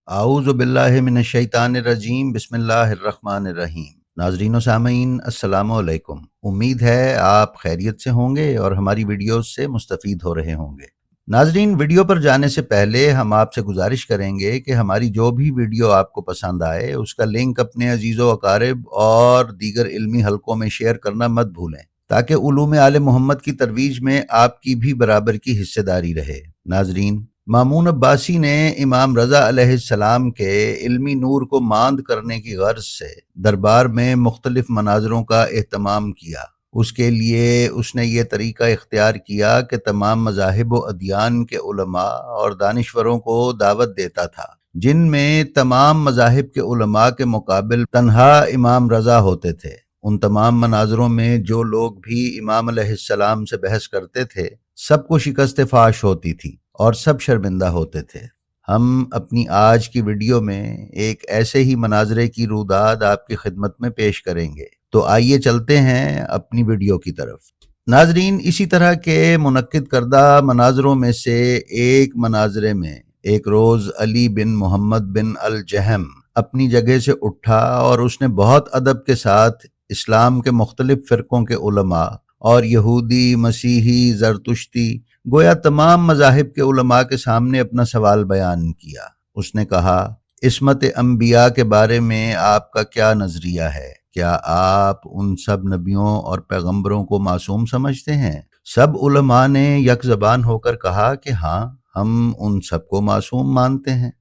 اعوذ باللہ من الشیطان الرجیم بسم اللہ الرحمن الرحیم۔ ناظرین و سامعین السلام علیکم۔ امید ہے آپ خیریت سے ہوں گے اور ہماری ویڈیوز سے مستفید ہو رہے ہوں گے۔ ناظرین، ویڈیو پر جانے سے پہلے ہم آپ سے گزارش کریں گے کہ ہماری جو بھی ویڈیو آپ کو پسند آئے اس کا لنک اپنے عزیز و اقارب اور دیگر علمی حلقوں میں شیئر کرنا مت بھولیں تاکہ علوم آل محمد کی ترویج میں آپ کی بھی برابر کی حصہ داری رہے۔ ناظرین، مامون عباسی نے امام رضا علیہ السلام کے علمی نور کو ماند کرنے کی غرض سے دربار میں مختلف مناظروں کا اہتمام کیا۔ اس کے لیے اس نے یہ طریقہ اختیار کیا کہ تمام مذاہب و ادیان کے علماء اور دانشوروں کو دعوت دیتا تھا، جن میں تمام مذاہب کے علماء کے مقابل تنہا امام رضا ہوتے تھے۔ ان تمام مناظروں میں جو لوگ بھی امام علیہ السلام سے بحث کرتے تھے سب کو شکست فاش ہوتی تھی اور سب شرمندہ ہوتے تھے۔ ہم اپنی آج کی ویڈیو میں ایک ایسے ہی مناظرے کی روداد آپ کی خدمت میں پیش کریں گے، تو آئیے چلتے ہیں اپنی ویڈیو کی طرف۔ ناظرین، اسی طرح کے منعقد کردہ مناظروں میں سے ایک مناظرے میں ایک روز علی بن محمد بن الجہم اپنی جگہ سے اٹھا اور اس نے بہت ادب کے ساتھ اسلام کے مختلف فرقوں کے علماء اور یہودی، مسیحی، زرتشتی، گویا تمام مذاہب کے علماء کے سامنے اپنا سوال بیان کیا۔ اس نے کہا، عصمت انبیاء کے بارے میں آپ کا کیا نظریہ ہے؟ کیا آپ ان سب نبیوں اور پیغمبروں کو معصوم سمجھتے ہیں؟ سب علماء نے یک زبان ہو کر کہا کہ ہاں، ہم ان سب کو معصوم مانتے ہیں۔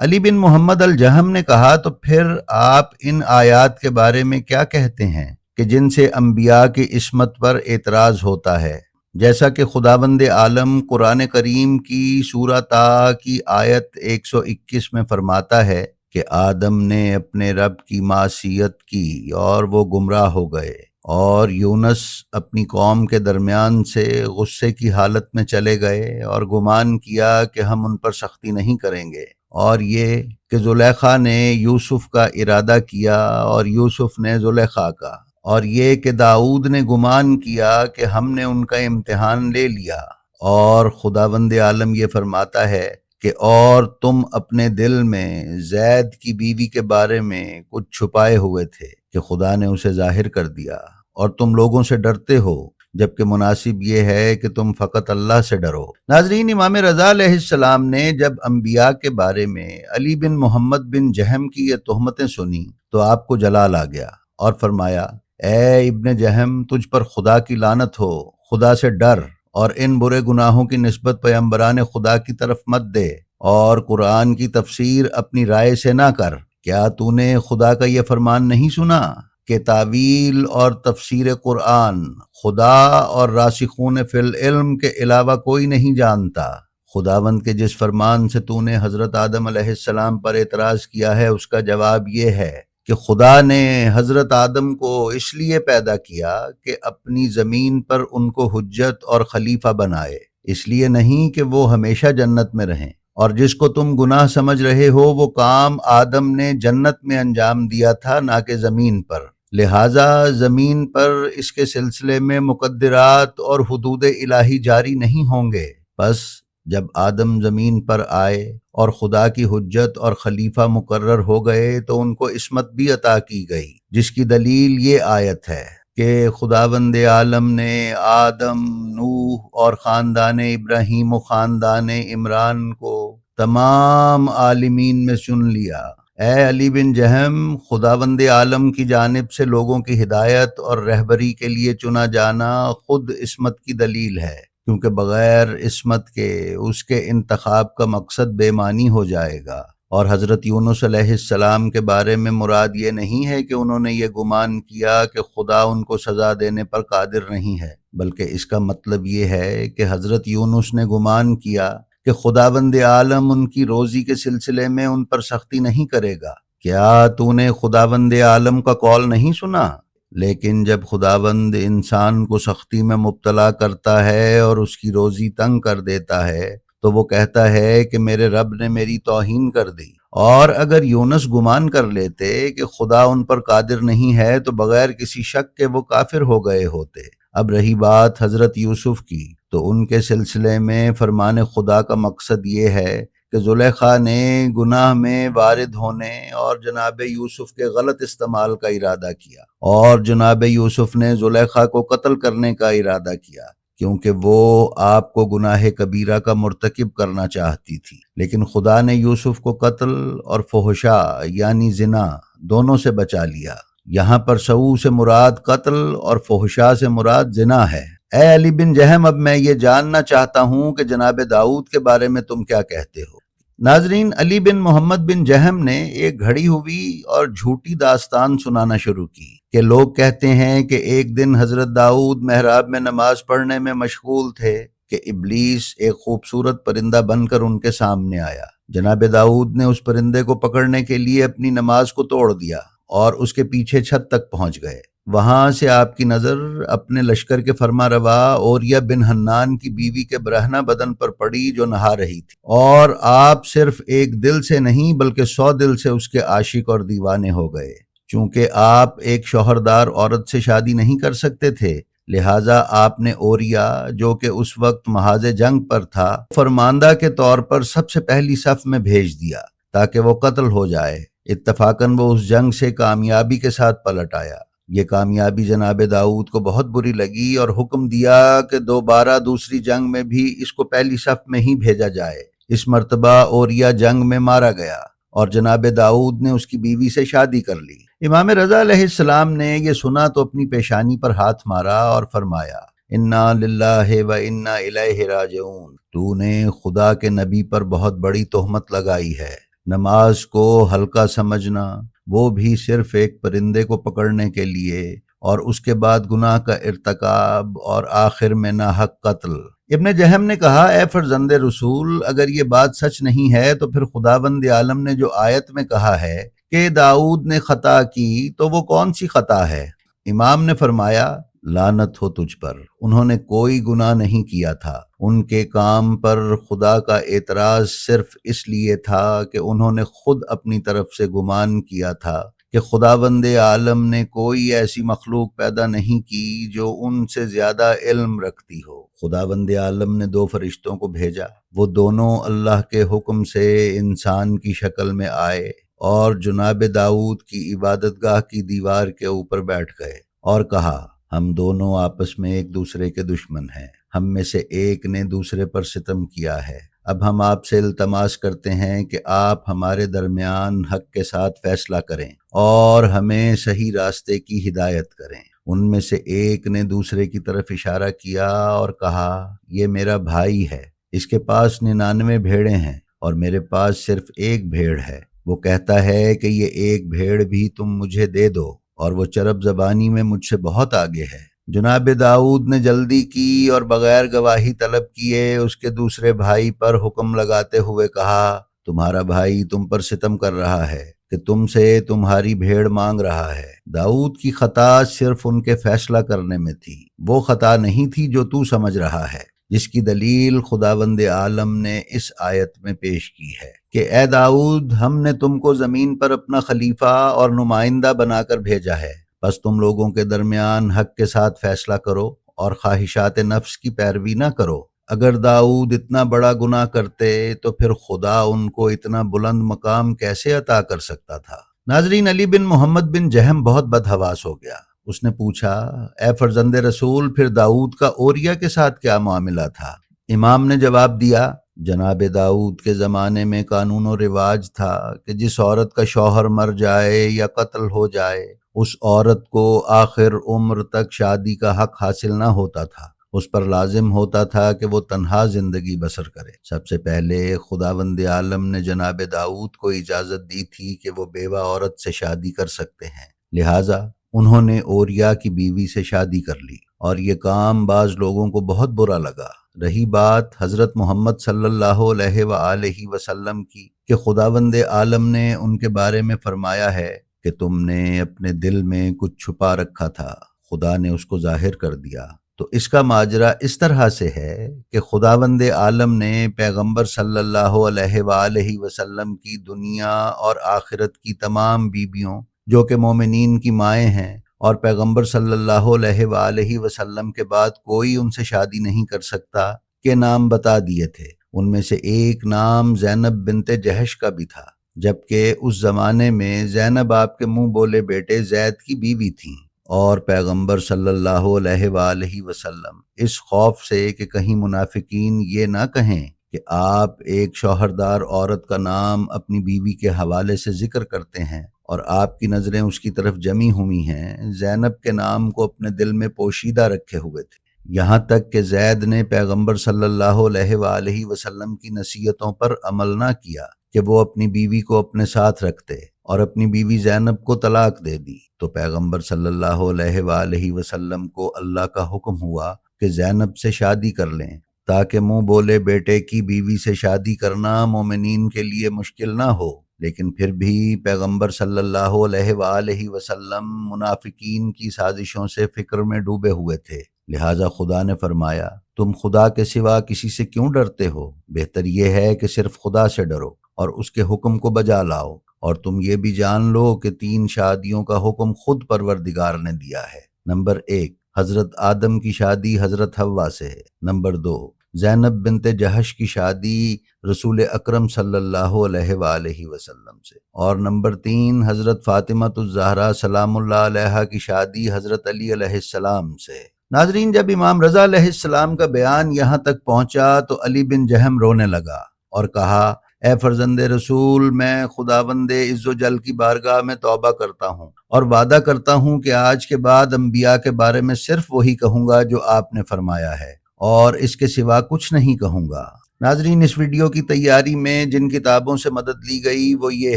علی بن محمد الجہم نے کہا، تو پھر آپ ان آیات کے بارے میں کیا کہتے ہیں کہ جن سے انبیاء کی عصمت پر اعتراض ہوتا ہے؟ جیسا کہ خداوند عالم قرآن کریم کی سورہ طٰ کی آیت 121 میں فرماتا ہے کہ آدم نے اپنے رب کی معصیت کی اور وہ گمراہ ہو گئے، اور یونس اپنی قوم کے درمیان سے غصے کی حالت میں چلے گئے اور گمان کیا کہ ہم ان پر سختی نہیں کریں گے، اور یہ کہ زلیخا نے یوسف کا ارادہ کیا اور یوسف نے زلیخا کا، اور یہ کہ داؤد نے گمان کیا کہ ہم نے ان کا امتحان لے لیا۔ اور خداوند عالم یہ فرماتا ہے کہ اور تم اپنے دل میں زید کی بیوی کے بارے میں کچھ چھپائے ہوئے تھے کہ خدا نے اسے ظاہر کر دیا، اور تم لوگوں سے ڈرتے ہو جبکہ مناسب یہ ہے کہ تم فقط اللہ سے ڈرو۔ ناظرین، امام رضا علیہ السلام نے جب انبیاء کے بارے میں علی بن محمد بن جہم کی یہ تہمتیں سنی تو آپ کو جلال آ گیا اور فرمایا، اے ابن جہم، تجھ پر خدا کی لعنت ہو، خدا سے ڈر اور ان برے گناہوں کی نسبت پیغمبران خدا کی طرف مت دے، اور قرآن کی تفسیر اپنی رائے سے نہ کر۔ کیا تو نے خدا کا یہ فرمان نہیں سنا کہ تعویل اور تفسیر قرآن خدا اور راسخون فی العلم کے علاوہ کوئی نہیں جانتا؟ خداوند کے جس فرمان سے تو نے حضرت آدم علیہ السلام پر اعتراض کیا ہے اس کا جواب یہ ہے کہ خدا نے حضرت آدم کو اس لیے پیدا کیا کہ اپنی زمین پر ان کو حجت اور خلیفہ بنائے، اس لیے نہیں کہ وہ ہمیشہ جنت میں رہیں، اور جس کو تم گناہ سمجھ رہے ہو وہ کام آدم نے جنت میں انجام دیا تھا نہ کہ زمین پر، لہٰذا زمین پر اس کے سلسلے میں مقدرات اور حدود الہی جاری نہیں ہوں گے۔ بس جب آدم زمین پر آئے اور خدا کی حجت اور خلیفہ مقرر ہو گئے تو ان کو عصمت بھی عطا کی گئی، جس کی دلیل یہ آیت ہے کہ خداوند عالم نے آدم، نوح اور خاندان ابراہیم و خاندان عمران کو تمام عالمین میں چن لیا۔ اے علی بن جہم، خداوند عالم کی جانب سے لوگوں کی ہدایت اور رہبری کے لیے چنا جانا خود عصمت کی دلیل ہے، کیونکہ بغیر عصمت کے اس کے انتخاب کا مقصد بے معنی ہو جائے گا۔ اور حضرت یونس علیہ السلام کے بارے میں مراد یہ نہیں ہے کہ انہوں نے یہ گمان کیا کہ خدا ان کو سزا دینے پر قادر نہیں ہے، بلکہ اس کا مطلب یہ ہے کہ حضرت یونس نے گمان کیا کہ خداوند عالم ان کی روزی کے سلسلے میں ان پر سختی نہیں کرے گا۔ کیا تو نے خداوند عالم کا قول نہیں سنا؟ لیکن جب خداوند انسان کو سختی میں مبتلا کرتا ہے اور اس کی روزی تنگ کر دیتا ہے تو وہ کہتا ہے کہ میرے رب نے میری توہین کر دی۔ اور اگر یونس گمان کر لیتے کہ خدا ان پر قادر نہیں ہے تو بغیر کسی شک کے وہ کافر ہو گئے ہوتے۔ اب رہی بات حضرت یوسف کی، تو ان کے سلسلے میں فرمان خدا کا مقصد یہ ہے کہ زلیخا نے گناہ میں وارد ہونے اور جناب یوسف کے غلط استعمال کا ارادہ کیا، اور جناب یوسف نے زلیخا کو قتل کرنے کا ارادہ کیا، کیونکہ وہ آپ کو گناہ کبیرہ کا مرتکب کرنا چاہتی تھی، لیکن خدا نے یوسف کو قتل اور فحشا یعنی زنا دونوں سے بچا لیا۔ یہاں پر سعو سے مراد قتل اور فحشا سے مراد زنا ہے۔ اے علی بن جہم، اب میں یہ جاننا چاہتا ہوں کہ جناب داؤد کے بارے میں تم کیا کہتے ہو؟ ناظرین، علی بن محمد بن جہم نے ایک گھڑی ہوئی اور جھوٹی داستان سنانا شروع کی کہ لوگ کہتے ہیں کہ ایک دن حضرت داؤد محراب میں نماز پڑھنے میں مشغول تھے کہ ابلیس ایک خوبصورت پرندہ بن کر ان کے سامنے آیا۔ جناب داؤد نے اس پرندے کو پکڑنے کے لیے اپنی نماز کو توڑ دیا اور اس کے پیچھے چھت تک پہنچ گئے۔ وہاں سے آپ کی نظر اپنے لشکر کے فرما روا اوریا بن حنان کی بیوی کے برہنہ بدن پر پڑی جو نہا رہی تھی، اور آپ صرف ایک دل سے نہیں بلکہ 100 دل سے اس کے عاشق اور دیوانے ہو گئے۔ چونکہ آپ ایک شوہردار عورت سے شادی نہیں کر سکتے تھے، لہٰذا آپ نے اوریا جو کہ اس وقت محاذ جنگ پر تھا فرماندہ کے طور پر سب سے پہلی صف میں بھیج دیا تاکہ وہ قتل ہو جائے۔ اتفاقاً وہ اس جنگ سے کامیابی کے ساتھ پلٹ آیا۔ یہ کامیابی جناب داؤد کو بہت بری لگی اور حکم دیا کہ دوبارہ دوسری جنگ میں بھی اس کو پہلی صف میں ہی بھیجا جائے۔ اس مرتبہ اوریا جنگ میں مارا گیا اور جناب داؤد نے اس کی بیوی سے شادی کر لی۔ امام رضا علیہ السلام نے یہ سنا تو اپنی پیشانی پر ہاتھ مارا اور فرمایا، انا للہ و انا الیہ راجعون۔ تو نے خدا کے نبی پر بہت بڑی تہمت لگائی ہے۔ نماز کو ہلکا سمجھنا، وہ بھی صرف ایک پرندے کو پکڑنے کے لیے، اور اس کے بعد گناہ کا ارتکاب، اور آخر میں ناحق قتل۔ ابن جہم نے کہا، اے فرزند رسول، اگر یہ بات سچ نہیں ہے تو پھر خداوند عالم نے جو آیت میں کہا ہے کہ داؤد نے خطا کی، تو وہ کون سی خطا ہے؟ امام نے فرمایا، لعنت ہو تجھ پر، انہوں نے کوئی گناہ نہیں کیا تھا۔ ان کے کام پر خدا کا اعتراض صرف اس لیے تھا کہ انہوں نے خود اپنی طرف سے گمان کیا تھا کہ خداوند عالم نے کوئی ایسی مخلوق پیدا نہیں کی جو ان سے زیادہ علم رکھتی ہو۔ خداوند عالم نے 2 فرشتوں کو بھیجا، وہ دونوں اللہ کے حکم سے انسان کی شکل میں آئے اور جناب داؤد کی عبادت گاہ کی دیوار کے اوپر بیٹھ گئے اور کہا، ہم دونوں آپس میں ایک دوسرے کے دشمن ہیں، ہم میں سے ایک نے دوسرے پر ستم کیا ہے۔ اب ہم آپ سے التماس کرتے ہیں کہ آپ ہمارے درمیان حق کے ساتھ فیصلہ کریں اور ہمیں صحیح راستے کی ہدایت کریں۔ ان میں سے ایک نے دوسرے کی طرف اشارہ کیا اور کہا، یہ میرا بھائی ہے، اس کے پاس 99 بھیڑیں ہیں اور میرے پاس صرف ایک بھیڑ ہے۔ وہ کہتا ہے کہ یہ ایک بھیڑ بھی تم مجھے دے دو، اور وہ چرب زبانی میں مجھ سے بہت آگے ہے۔ جناب داؤد نے جلدی کی اور بغیر گواہی طلب کیے اس کے دوسرے بھائی پر حکم لگاتے ہوئے کہا، تمہارا بھائی تم پر ستم کر رہا ہے کہ تم سے تمہاری بھیڑ مانگ رہا ہے۔ داؤد کی خطا صرف ان کے فیصلہ کرنے میں تھی، وہ خطا نہیں تھی جو تو سمجھ رہا ہے، جس کی دلیل خداوند عالم نے اس آیت میں پیش کی ہے کہ اے داؤد، ہم نے تم کو زمین پر اپنا خلیفہ اور نمائندہ بنا کر بھیجا ہے، بس تم لوگوں کے درمیان حق کے ساتھ فیصلہ کرو اور خواہشات نفس کی پیروی نہ کرو۔ اگر داؤد اتنا بڑا گناہ کرتے تو پھر خدا ان کو اتنا بلند مقام کیسے عطا کر سکتا تھا؟ ناظرین، علی بن محمد بن جہم بہت بدحواس ہو گیا۔ اس نے پوچھا، اے فرزند رسول، پھر داؤد کا اوریا کے ساتھ کیا معاملہ تھا؟ امام نے جواب دیا، جناب داؤد کے زمانے میں قانون و رواج تھا کہ جس عورت کا شوہر مر جائے یا قتل ہو جائے، اس عورت کو آخر عمر تک شادی کا حق حاصل نہ ہوتا تھا۔ اس پر لازم ہوتا تھا کہ وہ تنہا زندگی بسر کرے۔ سب سے پہلے خداوند عالم نے جناب داؤد کو اجازت دی تھی کہ وہ بیوہ عورت سے شادی کر سکتے ہیں، لہٰذا انہوں نے اوریا کی بیوی سے شادی کر لی، اور یہ کام بعض لوگوں کو بہت برا لگا۔ رہی بات حضرت محمد صلی اللہ علیہ وآلہ وسلم کی کہ خداوند عالم نے ان کے بارے میں فرمایا ہے کہ تم نے اپنے دل میں کچھ چھپا رکھا تھا، خدا نے اس کو ظاہر کر دیا۔ تو اس کا ماجرا اس طرح سے ہے کہ خداوند عالم نے پیغمبر صلی اللہ علیہ وآلہ وسلم کی دنیا اور آخرت کی تمام بیویوں جو کہ مومنین کی مائیں ہیں اور پیغمبر صلی اللہ علیہ وآلہ وسلم کے بعد کوئی ان سے شادی نہیں کر سکتا کے نام بتا دیے تھے۔ ان میں سے ایک نام زینب بنت جہش کا بھی تھا، جبکہ اس زمانے میں زینب آپ کے منہ بولے بیٹے زید کی بیوی تھیں، اور پیغمبر صلی اللہ علیہ وآلہ وسلم اس خوف سے کہ کہیں منافقین یہ نہ کہیں کہ آپ ایک شوہردار عورت کا نام اپنی بیوی کے حوالے سے ذکر کرتے ہیں اور آپ کی نظریں اس کی طرف جمی ہوئی ہیں، زینب کے نام کو اپنے دل میں پوشیدہ رکھے ہوئے تھے، یہاں تک کہ زید نے پیغمبر صلی اللہ علیہ وآلہ وسلم کی نصیحتوں پر عمل نہ کیا کہ وہ اپنی بیوی کو اپنے ساتھ رکھتے اور اپنی بیوی زینب کو طلاق دے دی، تو پیغمبر صلی اللہ علیہ وآلہ وسلم کو اللہ کا حکم ہوا کہ زینب سے شادی کر لیں، تاکہ منہ بولے بیٹے کی بیوی سے شادی کرنا مومنین کے لیے مشکل نہ ہو۔ لیکن پھر بھی پیغمبر صلی اللہ علیہ وآلہ وسلم منافقین کی سازشوں سے فکر میں ڈوبے ہوئے تھے، لہٰذا خدا نے فرمایا تم خدا کے سوا کسی سے کیوں ڈرتے ہو؟ بہتر یہ ہے کہ صرف خدا سے ڈرو اور اس کے حکم کو بجا لاؤ، اور تم یہ بھی جان لو کہ 3 شادیوں کا حکم خود پروردگار نے دیا ہے۔ نمبر 1، حضرت آدم کی شادی حضرت حوا سے ہے۔ نمبر 2، زینب بنت جہش کی شادی رسول اکرم صلی اللہ علیہ وآلہ وسلم سے، اور نمبر 3، حضرت فاطمہ الزہرا سلام اللہ علیہا کی شادی حضرت علی علیہ السلام سے۔ ناظرین، جب امام رضا علیہ السلام کا بیان یہاں تک پہنچا تو علی بن جہم رونے لگا اور کہا، اے فرزند رسول، میں خداوند عز و جل کی بارگاہ میں توبہ کرتا ہوں اور وعدہ کرتا ہوں کہ آج کے بعد انبیاء کے بارے میں صرف وہی کہوں گا جو آپ نے فرمایا ہے، اور اس کے سوا کچھ نہیں کہوں گا۔ ناظرین، اس ویڈیو کی تیاری میں جن کتابوں سے مدد لی گئی وہ یہ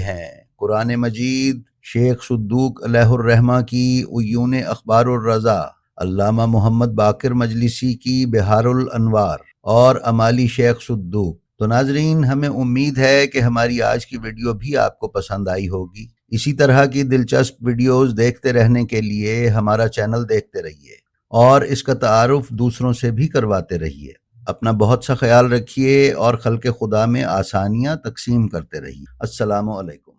ہیں: قرآن مجید، شیخ صدوق علیہ الرحمہ کی عیون اخبار الرضا، علامہ محمد باقر مجلسی کی بحار الانوار، اور امالی شیخ صدوق۔ تو ناظرین، ہمیں امید ہے کہ ہماری آج کی ویڈیو بھی آپ کو پسند آئی ہوگی۔ اسی طرح کی دلچسپ ویڈیوز دیکھتے رہنے کے لیے ہمارا چینل دیکھتے رہیے اور اس کا تعارف دوسروں سے بھی کرواتے رہیے۔ اپنا بہت سا خیال رکھیے اور خلق خدا میں آسانیاں تقسیم کرتے رہیے۔ السلام علیکم۔